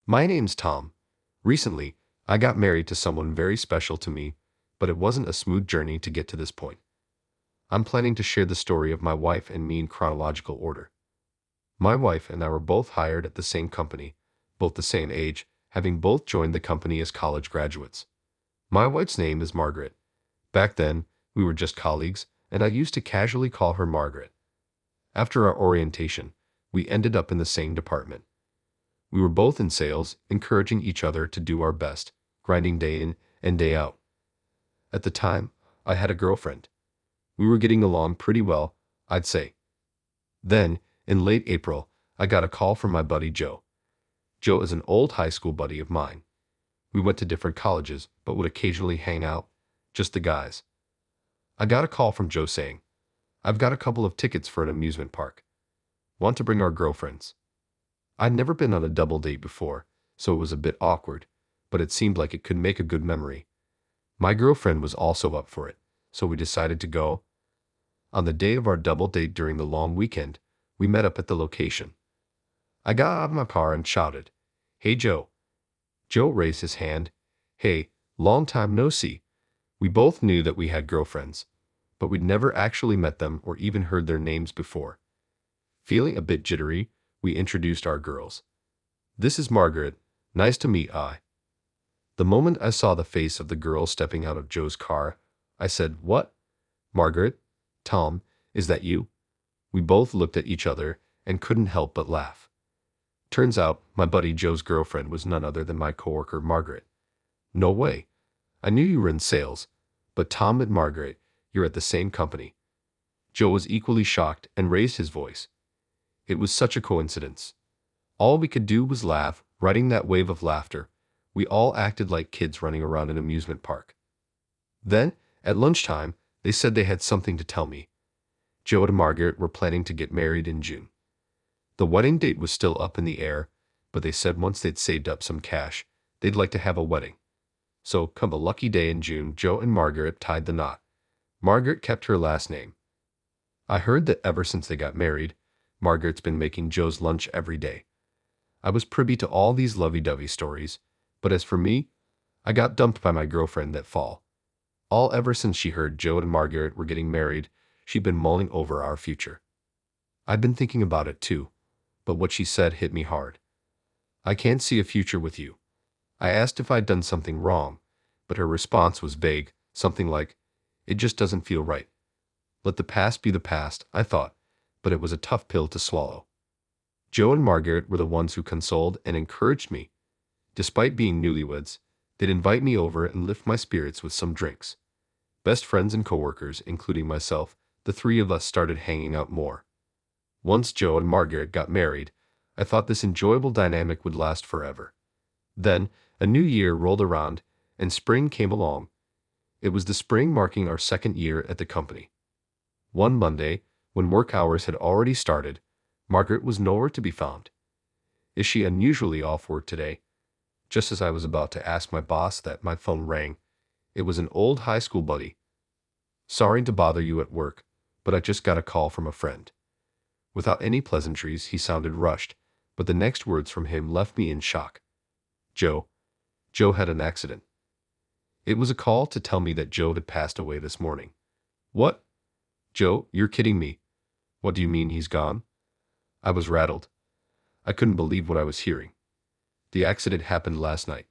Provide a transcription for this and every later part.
My name's Tom. Recently, I got married to someone very special to me, but it wasn't a smooth journey to get to this point. I'm planning to share the story of my wife and me in chronological order. My wife and I were both hired at the same company, both the same age, having both joined the company as college graduates. My wife's name is Margaret. Back then, we were just colleagues, and I used to casually call her Margaret. After our orientation, we ended up in the same department. We were both in sales, encouraging each other to do our best, grinding day in and day out. At the time, I had a girlfriend. We were getting along pretty well, I'd say. Then, in late April, I got a call from my buddy Joe. Joe is an old high school buddy of mine. We went to different colleges, but would occasionally hang out, just the guys. I got a call from Joe saying, "I've got a couple of tickets for an amusement park. Want to bring our girlfriends?" I'd never been on a double date before, so it was a bit awkward, but it seemed like it could make a good memory. My girlfriend was also up for it, so we decided to go. On the day of our double date during the long weekend, we met up at the location. I got out of my car and shouted, "Hey Joe." Joe raised his hand. "Hey, long time no see." We both knew that we had girlfriends, but we'd never actually met them or even heard their names before. Feeling a bit jittery, we introduced our girls. "This is Margaret. Nice to meet I." The moment I saw the face of the girl stepping out of Joe's car, I said, "What? Margaret? Tom, is that you?" We both looked at each other and couldn't help but laugh. Turns out, my buddy Joe's girlfriend was none other than my coworker Margaret. "No way. I knew you were in sales, but Tom and Margaret, you're at the same company." Joe was equally shocked and raised his voice. It was such a coincidence. All we could do was laugh, riding that wave of laughter. We all acted like kids running around an amusement park. Then, at lunchtime, they said they had something to tell me. Joe and Margaret were planning to get married in June. The wedding date was still up in the air, but they said once they'd saved up some cash, they'd like to have a wedding. So, come a lucky day in June, Joe and Margaret tied the knot. Margaret kept her last name. I heard that ever since they got married, Margaret's been making Joe's lunch every day. I was privy to all these lovey-dovey stories, but as for me, I got dumped by my girlfriend that fall. All ever since she heard Joe and Margaret were getting married, she'd been mulling over our future. I'd been thinking about it too, but what she said hit me hard. "I can't see a future with you." I asked if I'd done something wrong, but her response was vague, something like, "It just doesn't feel right." Let the past be the past, I thought, but it was a tough pill to swallow. Joe and Margaret were the ones who consoled and encouraged me. Despite being newlyweds, they'd invite me over and lift my spirits with some drinks. Best friends and coworkers, including myself, the three of us started hanging out more. Once Joe and Margaret got married, I thought this enjoyable dynamic would last forever. Then, a new year rolled around, and spring came along. It was the spring marking our second year at the company. One Monday, when work hours had already started, Margaret was nowhere to be found. "Is she unusually off work today?" Just as I was about to ask my boss that, my phone rang. It was an old high school buddy. "Sorry to bother you at work, but I just got a call from a friend." Without any pleasantries, he sounded rushed, but the next words from him left me in shock. "Joe. Joe had an accident." It was a call to tell me that Joe had passed away this morning. "What? Joe, you're kidding me. What do you mean he's gone?" I was rattled. I couldn't believe what I was hearing. The accident happened last night.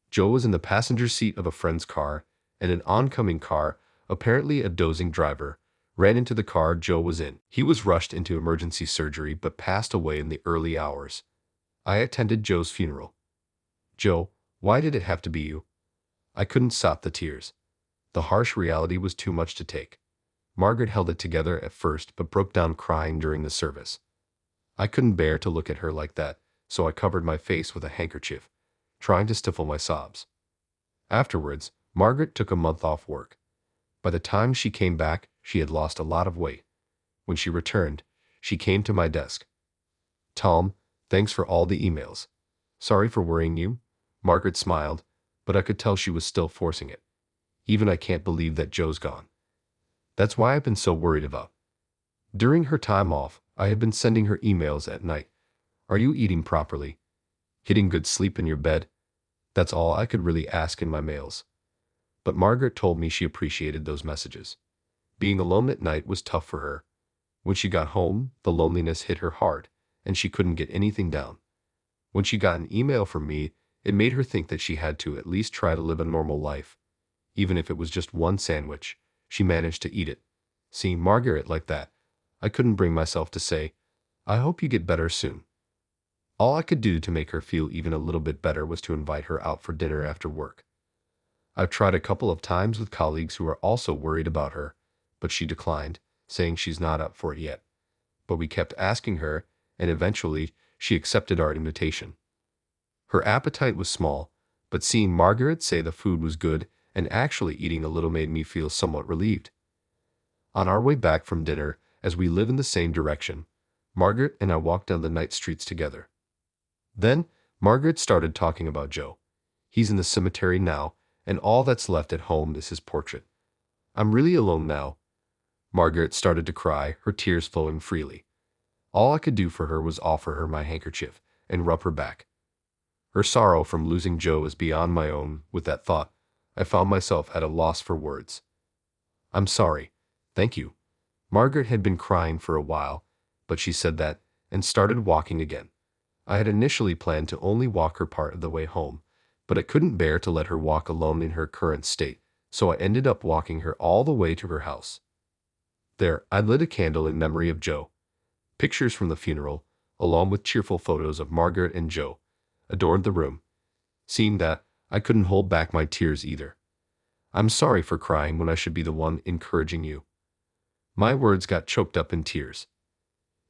Joe was in the passenger seat of a friend's car, and an oncoming car, apparently a dozing driver, ran into the car Joe was in. He was rushed into emergency surgery but passed away in the early hours. I attended Joe's funeral. "Joe, why did it have to be you?" I couldn't stop the tears. The harsh reality was too much to take. Margaret held it together at first but broke down crying during the service. I couldn't bear to look at her like that, so I covered my face with a handkerchief, trying to stifle my sobs. Afterwards, Margaret took a month off work. By the time she came back, she had lost a lot of weight. When she returned, she came to my desk. "Tom, thanks for all the emails. Sorry for worrying you." Margaret smiled, but I could tell she was still forcing it. "Even I can't believe that Joe's gone. That's why I've been so worried about." During her time off, I had been sending her emails at night. "Are you eating properly? Getting good sleep in your bed, that's all I could really ask in my mails. But Margaret told me she appreciated those messages. Being alone at night was tough for her. When she got home, the loneliness hit her hard, and she couldn't get anything down. When she got an email from me, it made her think that she had to at least try to live a normal life. Even if it was just one sandwich, she managed to eat it. Seeing Margaret like that, I couldn't bring myself to say, "I hope you get better soon." All I could do to make her feel even a little bit better was to invite her out for dinner after work. I've tried a couple of times with colleagues who are also worried about her, but she declined, saying she's not up for it yet. But we kept asking her, and eventually she accepted our invitation. Her appetite was small, but seeing Margaret say the food was good and actually eating a little made me feel somewhat relieved. On our way back from dinner, as we live in the same direction, Margaret and I walked down the night streets together. Then, Margaret started talking about Joe. He's in the cemetery now, and all that's left at home is his portrait. I'm really alone now. Margaret started to cry, her tears flowing freely. All I could do for her was offer her my handkerchief and rub her back. Her sorrow from losing Joe is beyond my own. With that thought, I found myself at a loss for words. "I'm sorry. Thank you." Margaret had been crying for a while, but she said that and started walking again. I had initially planned to only walk her part of the way home, but I couldn't bear to let her walk alone in her current state, so I ended up walking her all the way to her house. There, I lit a candle in memory of Joe. Pictures from the funeral, along with cheerful photos of Margaret and Joe, adorned the room. Seeing that, I couldn't hold back my tears either. "I'm sorry for crying when I should be the one encouraging you." My words got choked up in tears.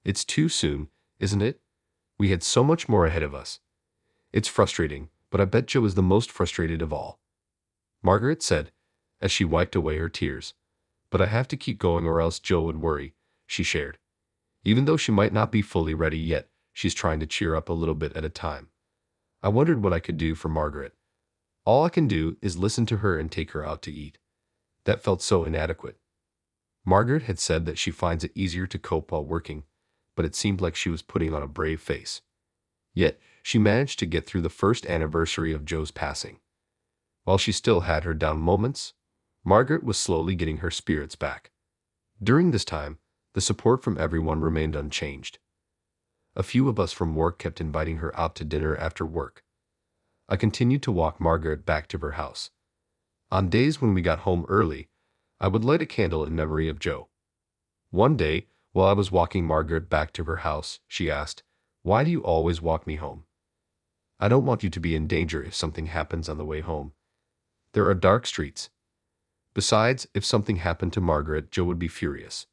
It's too soon, isn't it? We had so much more ahead of us. It's frustrating, but I bet Joe is the most frustrated of all. Margaret said, as she wiped away her tears. "But I have to keep going or else Joe would worry," she shared. Even though she might not be fully ready yet, she's trying to cheer up a little bit at a time. I wondered what I could do for Margaret. All I can do is listen to her and take her out to eat. That felt so inadequate. Margaret had said that she finds it easier to cope while working, but it seemed like she was putting on a brave face. Yet, she managed to get through the first anniversary of Joe's passing. While she still had her down moments, Margaret was slowly getting her spirits back. During this time, the support from everyone remained unchanged. A few of us from work kept inviting her out to dinner after work. I continued to walk Margaret back to her house. On days when we got home early, I would light a candle in memory of Joe. One day, while I was walking Margaret back to her house, she asked, "Why do you always walk me home?" "I don't want you to be in danger if something happens on the way home. There are dark streets. Besides, if something happened to Margaret, Joe would be furious.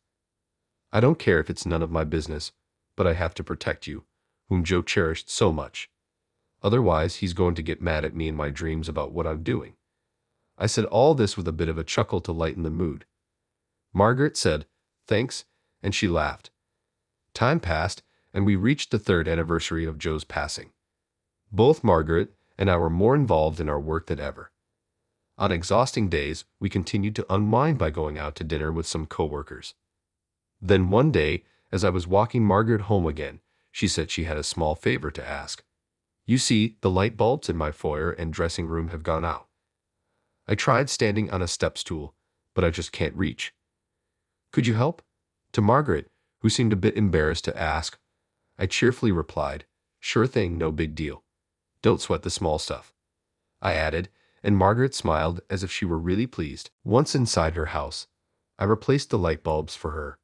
I don't care if it's none of my business, but I have to protect you, whom Joe cherished so much. Otherwise, he's going to get mad at me in my dreams about what I'm doing." I said all this with a bit of a chuckle to lighten the mood. Margaret said, "Thanks," and she laughed. Time passed, and we reached the third anniversary of Joe's passing. Both Margaret and I were more involved in our work than ever. On exhausting days, we continued to unwind by going out to dinner with some coworkers. Then one day, as I was walking Margaret home again, she said she had a small favor to ask. "You see, the light bulbs in my foyer and dressing room have gone out. I tried standing on a step stool, but I just can't reach. Could you help?" To Margaret, who seemed a bit embarrassed to ask, I cheerfully replied, "Sure thing, no big deal. Don't sweat the small stuff," I added, and Margaret smiled as if she were really pleased. Once inside her house, I replaced the light bulbs for her.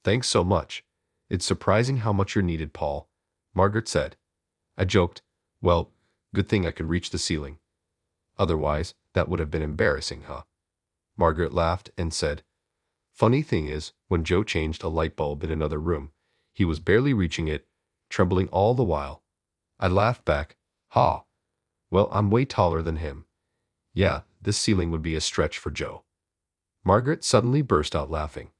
"Thanks so much. It's surprising how much you're needed, Paul," Margaret said. I joked, "Well, good thing I could reach the ceiling. Otherwise, that would have been embarrassing, huh?" Margaret laughed and said, "Funny thing is, when Joe changed a light bulb in another room, he was barely reaching it, trembling all the while." I laughed back, "Ha! Well, I'm way taller than him. Yeah, this ceiling would be a stretch for Joe." Margaret suddenly burst out laughing.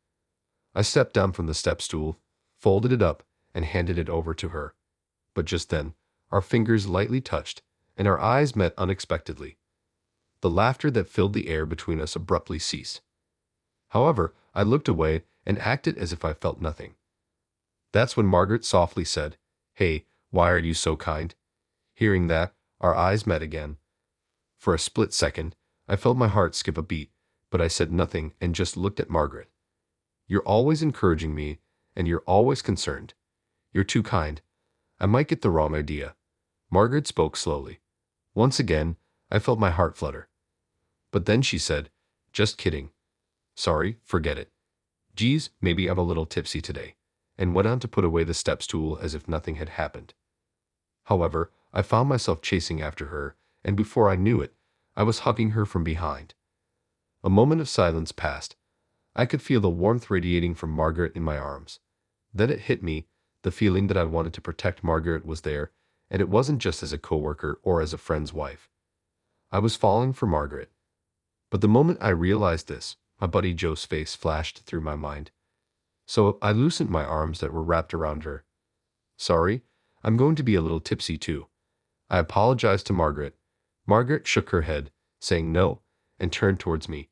I stepped down from the step stool, folded it up, and handed it over to her. But just then, our fingers lightly touched, and our eyes met unexpectedly. The laughter that filled the air between us abruptly ceased. However, I looked away and acted as if I felt nothing. That's when Margaret softly said, "Hey, why are you so kind? Hearing that, our eyes met again. For a split second, I felt my heart skip a beat, but I said nothing and just looked at Margaret. You're always encouraging me, and you're always concerned. You're too kind. I might get the wrong idea. Margaret spoke slowly. Once again, I felt my heart flutter. But then she said, just kidding. Sorry, forget it. Geez, maybe I'm a little tipsy today, and went on to put away the step stool as if nothing had happened. However, I found myself chasing after her, and before I knew it, I was hugging her from behind. A moment of silence passed. I could feel the warmth radiating from Margaret in my arms. Then it hit me, the feeling that I wanted to protect Margaret was there, and it wasn't just as a coworker or as a friend's wife. I was falling for Margaret. But the moment I realized this, my buddy Joe's face flashed through my mind. So I loosened my arms that were wrapped around her. Sorry, I'm going to be a little tipsy too. I apologized to Margaret. Margaret shook her head, saying no, and turned towards me.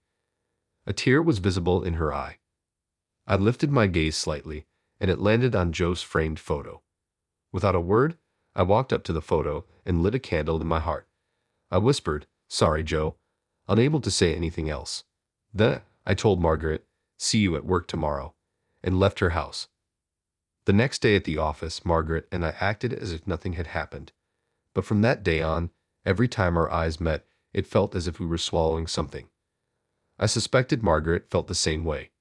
A tear was visible in her eye. I lifted my gaze slightly, and it landed on Joe's framed photo. Without a word, I walked up to the photo and lit a candle in my heart. I whispered, sorry, Joe, unable to say anything else. Then I told Margaret, see you at work tomorrow, and left her house. The next day at the office, Margaret and I acted as if nothing had happened. But from that day on, every time our eyes met, it felt as if we were swallowing something. I suspected Margaret felt the same way.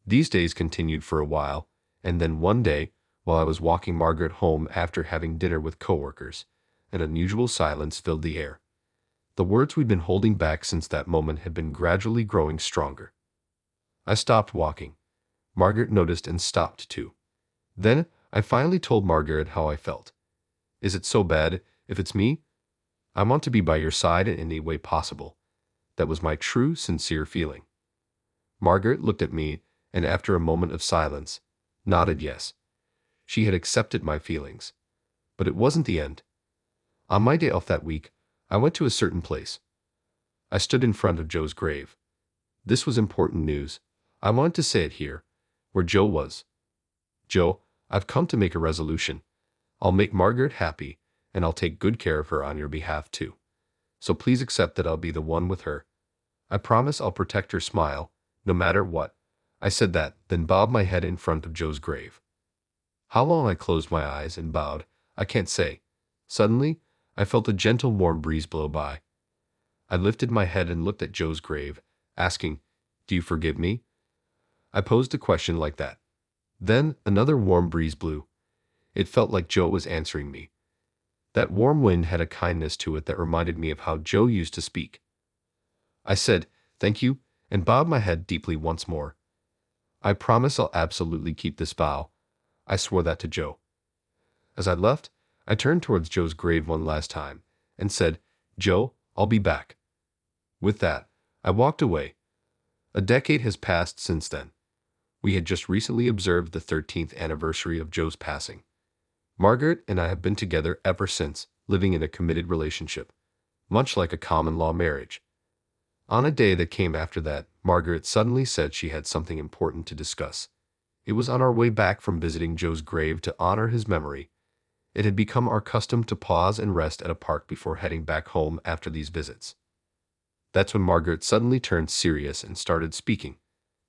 These days continued for a while, and then one day, while I was walking Margaret home after having dinner with coworkers, an unusual silence filled the air. The words we'd been holding back since that moment had been gradually growing stronger. I stopped walking. Margaret noticed and stopped too. Then I finally told Margaret how I felt. Is it so bad if it's me? I want to be by your side in any way possible. That was my true, sincere feeling. Margaret looked at me, and after a moment of silence, nodded yes. She had accepted my feelings. But it wasn't the end. On my day off that week, I went to a certain place. I stood in front of Joe's grave. This was important news. I wanted to say it here, where Joe was. Joe, I've come to make a resolution. I'll make Margaret happy, and I'll take good care of her on your behalf too. So please accept that I'll be the one with her. I promise I'll protect her smile, no matter what. I said that, then bowed my head in front of Joe's grave. How long I closed my eyes and bowed, I can't say. Suddenly, I felt a gentle warm breeze blow by. I lifted my head and looked at Joe's grave, asking, do you forgive me? I posed a question like that. Then another warm breeze blew. It felt like Joe was answering me. That warm wind had a kindness to it that reminded me of how Joe used to speak. I said, thank you, and bowed my head deeply once more. I promise I'll absolutely keep this vow. I swore that to Joe. As I left, I turned towards Joe's grave one last time and said, Joe, I'll be back. With that, I walked away. A decade has passed since then. We had just recently observed the 13th anniversary of Joe's passing. Margaret and I have been together ever since, living in a committed relationship, much like a common-law marriage. On a day that came after that, Margaret suddenly said she had something important to discuss. It was on our way back from visiting Joe's grave to honor his memory. It had become our custom to pause and rest at a park before heading back home after these visits. That's when Margaret suddenly turned serious and started speaking.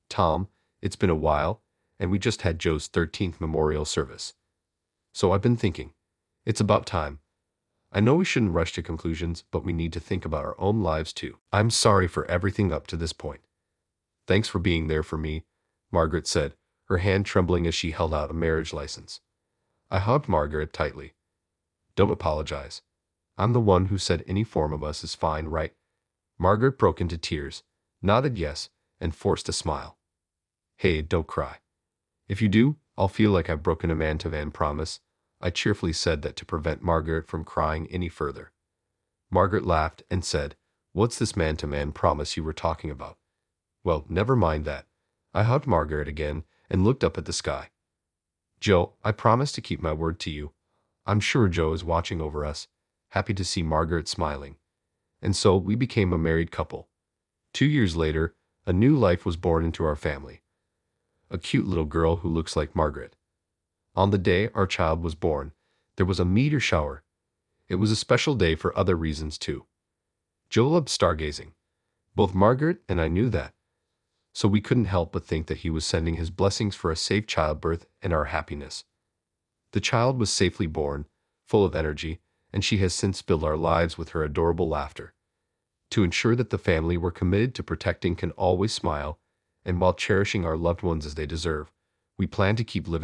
Tom, it's been a while, and we just had Joe's 13th memorial service. So I've been thinking, it's about time. I know we shouldn't rush to conclusions, but we need to think about our own lives too. I'm sorry for everything up to this point. Thanks for being there for me, Margaret said, her hand trembling as she held out a marriage license. I hugged Margaret tightly. Don't apologize. I'm the one who said any form of us is fine, right? Margaret broke into tears, nodded yes, and forced a smile. Hey, don't cry. If you do, I'll feel like I've broken a man-to-man promise. I cheerfully said that to prevent Margaret from crying any further. Margaret laughed and said, what's this man-to-man promise you were talking about? Well, never mind that. I hugged Margaret again and looked up at the sky. Joe, I promise to keep my word to you. I'm sure Joe is watching over us, happy to see Margaret smiling. And so we became a married couple. 2 years later, a new life was born into our family. A cute little girl who looks like Margaret. On the day our child was born, there was a meteor shower. It was a special day for other reasons too. Joe loved stargazing. Both Margaret and I knew that, so we couldn't help but think that he was sending his blessings for a safe childbirth and our happiness. The child was safely born, full of energy, and she has since filled our lives with her adorable laughter. To ensure that the family we're committed to protecting can always smile, and while cherishing our loved ones as they deserve, we plan to keep living